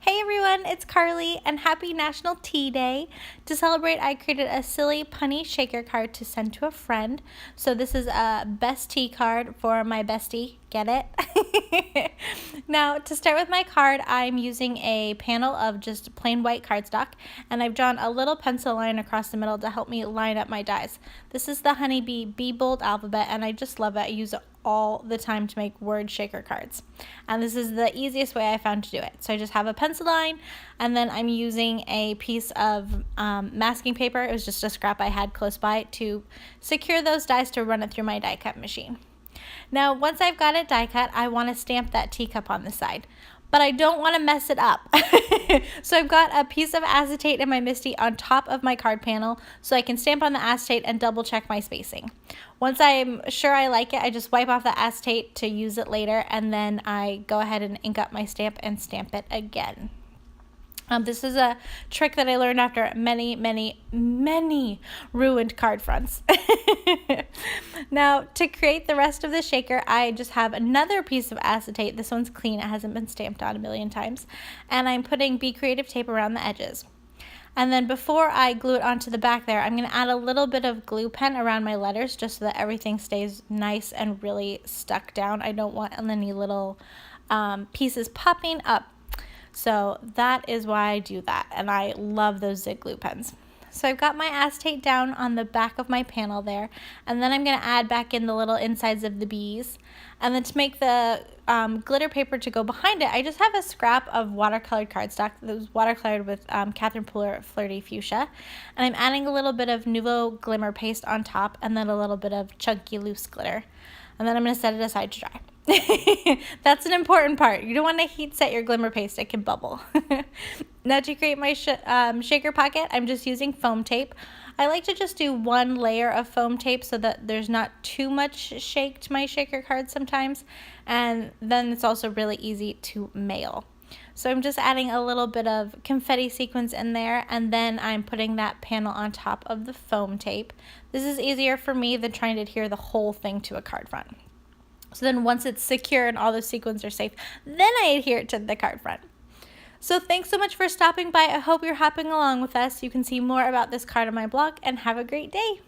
Hey everyone, it's Carly and happy National Tea Day. To celebrate, I created a silly punny shaker card to send to a friend. So this is a Bestie card for my bestie. Get it? Now, to start with my card, I'm using a panel of just plain white cardstock, and I've drawn a little pencil line across the middle to help me line up my dies. This is the Honeybee Bee Bold alphabet, and I just love it. I use it all the time to make word shaker cards, and this is the easiest way I found to do it. So I just have a pencil line, and then I'm using a piece of masking paper. It was just a scrap I had close by to secure those dies to run it through my die cut machine. Now, once I've got it die cut, I want to stamp that teacup on the side, but I don't want to mess it up. So I've got a piece of acetate in my MISTI on top of my card panel so I can stamp on the acetate and double check my spacing. Once I'm sure I like it, I just wipe off the acetate to use it later, and then I go ahead and ink up my stamp and stamp it again. This is a trick that I learned after many ruined card fronts. Now, to create the rest of the shaker, I just have another piece of acetate. This one's clean. It hasn't been stamped on a million times. And I'm putting Be Creative tape around the edges. And then before I glue it onto the back there, I'm going to add a little bit of glue pen around my letters just so that everything stays nice and really stuck down. I don't want any little pieces popping up. So that is why I do that, and I love those Zig glue pens. So I've got my acetate down on the back of my panel there, and then I'm going to add back in the little insides of the bees. And then to make the glitter paper to go behind it, I just have a scrap of watercolored cardstock that was watercolored with Catherine Pooler Flirty Fuchsia. And I'm adding a little bit of Nouveau Glimmer Paste on top, and then a little bit of chunky loose glitter. And then I'm going to set it aside to dry. That's an important part. You don't want to heat set your glimmer paste. It can bubble. Now to create my shaker pocket, I'm just using foam tape. I like to just do one layer of foam tape so that there's not too much shake to my shaker card sometimes. And then it's also really easy to mail. So I'm just adding a little bit of confetti sequins in there, and then I'm putting that panel on top of the foam tape. This is easier for me than trying to adhere the whole thing to a card front. So then once it's secure and all those sequins are safe, then I adhere it to the card front. So thanks so much for stopping by. I hope you're hopping along with us. You can see more about this card on my blog, and have a great day.